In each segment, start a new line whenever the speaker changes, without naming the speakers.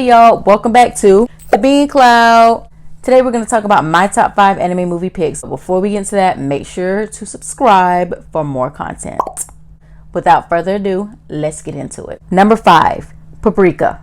Hey y'all, welcome back to the Bean Cloud. Today we're going to talk about my top 5 anime movie picks. Before we get into that, make sure to subscribe for more content. Without further ado, let's get into it. Number 5, Paprika.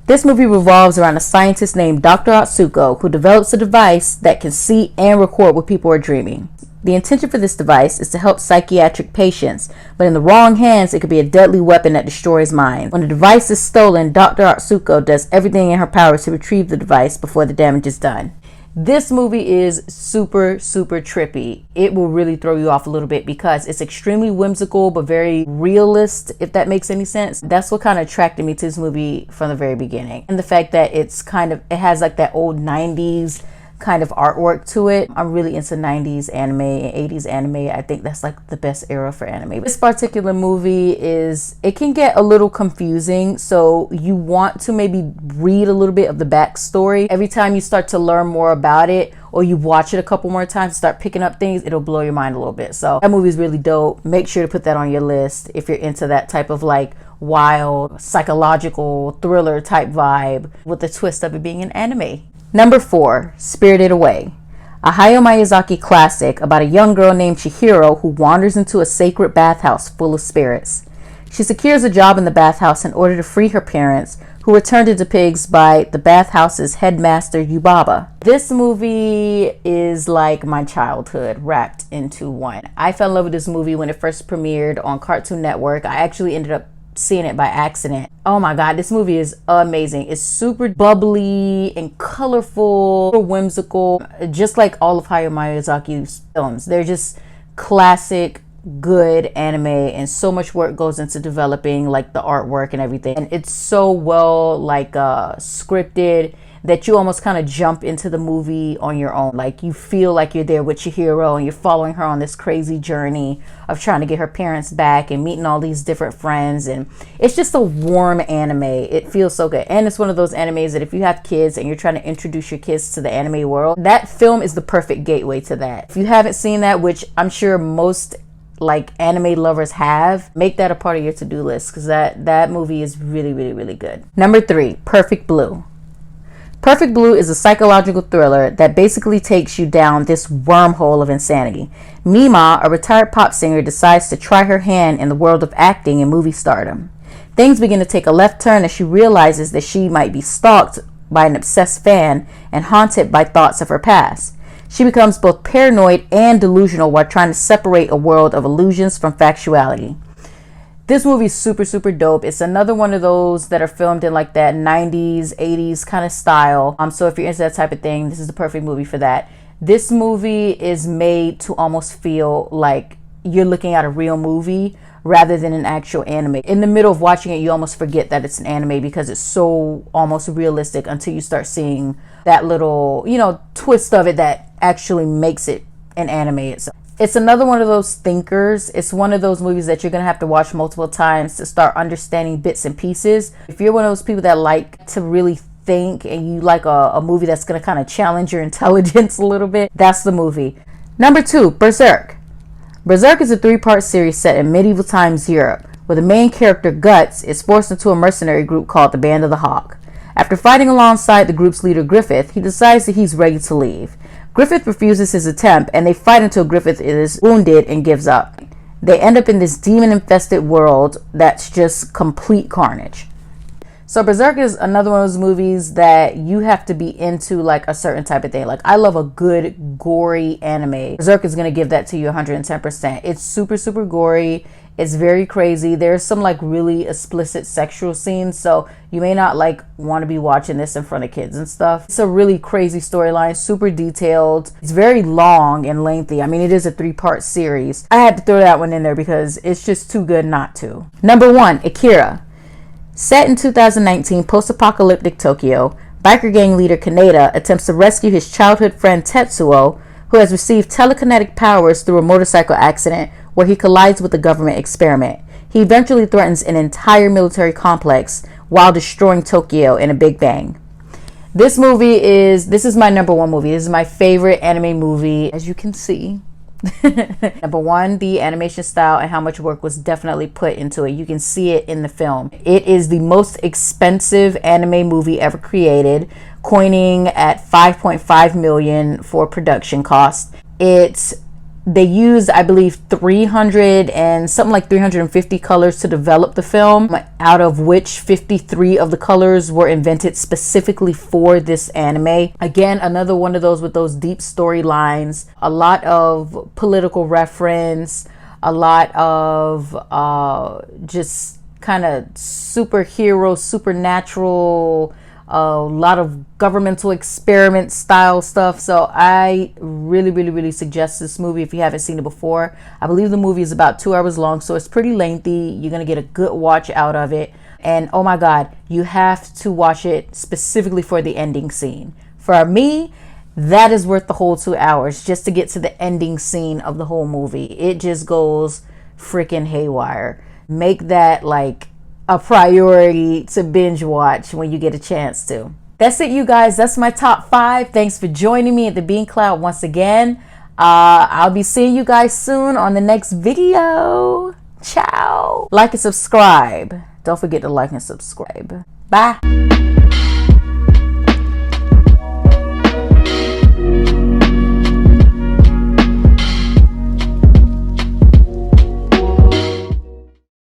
This movie revolves around a scientist named Dr. Atsuko who develops a device that can see and record what people are dreaming. The intention for this device is to help psychiatric patients, but in the wrong hands, it could be a deadly weapon that destroys minds. When the device is stolen, Dr. Atsuko does everything in her power to retrieve the device before the damage is done. This movie is super trippy. It will really throw you off a little bit because it's extremely whimsical but very realist, if that makes any sense. That's what kind of attracted me to this movie from the very beginning. And the fact that it has like that old 90s kind of artwork to it. I'm really into 90s anime and 80s anime. I think that's like the best era for anime. This particular movie it can get a little confusing, so you want to maybe read a little bit of the backstory. Every time you start to learn more about it, or you watch it a couple more times, start picking up things, it'll blow your mind a little bit. So that movie is really dope. Make sure to put that on your list if you're into that type of like wild psychological thriller type vibe with the twist of it being an anime. Number 4, Spirited Away. A Hayao Miyazaki classic about a young girl named Chihiro who wanders into a sacred bathhouse full of spirits. She secures a job in the bathhouse in order to free her parents, who were turned into pigs by the bathhouse's headmaster Yubaba. This movie is like my childhood wrapped into one. I fell in love with this movie when it first premiered on Cartoon Network. I actually ended up seeing it by accident. Oh my god, this movie is amazing. It's super bubbly and colorful, super whimsical, just like all of Hayao Miyazaki's films. They're just classic good anime, and so much work goes into developing like the artwork and everything, and it's so well like scripted that you almost kind of jump into the movie on your own. Like you feel like you're there with your hero and you're following her on this crazy journey of trying to get her parents back and meeting all these different friends. And it's just a warm anime. It feels so good. And it's one of those animes that if you have kids and you're trying to introduce your kids to the anime world, that film is the perfect gateway to that. If you haven't seen that, which I'm sure most like anime lovers have, make that a part of your to-do list because that movie is really good. Number 3, Perfect Blue. Perfect Blue is a psychological thriller that basically takes you down this wormhole of insanity. Mima, a retired pop singer, decides to try her hand in the world of acting and movie stardom. Things begin to take a left turn as she realizes that she might be stalked by an obsessed fan and haunted by thoughts of her past. She becomes both paranoid and delusional while trying to separate a world of illusions from factuality. This movie is super dope. It's another one of those that are filmed in like that 90s, 80s kind of style. So if you're into that type of thing, this is the perfect movie for that. This movie is made to almost feel like you're looking at a real movie rather than an actual anime. In the middle of watching it, you almost forget that it's an anime because it's so almost realistic until you start seeing that little, twist of it that actually makes it an anime itself. It's another one of those thinkers. It's one of those movies that you're going to have to watch multiple times to start understanding bits and pieces. If you're one of those people that like to really think and you like a movie that's going to kind of challenge your intelligence a little bit, that's the movie. Number 2, Berserk. Berserk is a 3-part series set in medieval times Europe, where the main character, Guts, is forced into a mercenary group called the Band of the Hawk. After fighting alongside the group's leader, Griffith, he decides that he's ready to leave. Griffith refuses his attempt, and they fight until Griffith is wounded and gives up. They end up in this demon-infested world that's just complete carnage. So Berserk is another one of those movies that you have to be into like a certain type of thing. Like I love a good gory anime. Berserk is going to give that to you 110%. It's super gory. It's very crazy. There's some like really explicit sexual scenes, so you may not like want to be watching this in front of kids and stuff. It's a really crazy storyline, super detailed. It's very long and lengthy. I mean, it is a 3-part series. I had to throw that one in there because it's just too good not to. Number 1, Akira. Set in 2019 post-apocalyptic Tokyo, biker gang leader Kaneda attempts to rescue his childhood friend Tetsuo, who has received telekinetic powers through a motorcycle accident where he collides with a government experiment. He eventually threatens an entire military complex while destroying Tokyo in a big bang. This is my number 1 movie. This is my favorite anime movie. As you can see, Number one, the animation style and how much work was definitely put into it. You can see it in the film. It is the most expensive anime movie ever created, coining at 5.5 million for production cost. They used, I believe, 300 and something like 350 colors to develop the film, out of which 53 of the colors were invented specifically for this anime. Again, another one of those with those deep storylines, a lot of political reference, a lot of just kind of superhero, supernatural, a lot of governmental experiment style stuff. So I really suggest this movie if you haven't seen it before. I believe the movie is about 2 hours long, so it's pretty lengthy. You're gonna get a good watch out of it, and oh my god, you have to watch it specifically for the ending scene. For me, that is worth the whole 2 hours just to get to the ending scene of the whole movie. It just goes freaking haywire. Make that like a priority to binge watch when you get a chance to. That's it, you guys. That's my top 5. Thanks for joining me at the Bean Cloud once again. I'll be seeing you guys soon on the next video. Ciao. Like and subscribe. Don't forget to like and subscribe. Bye.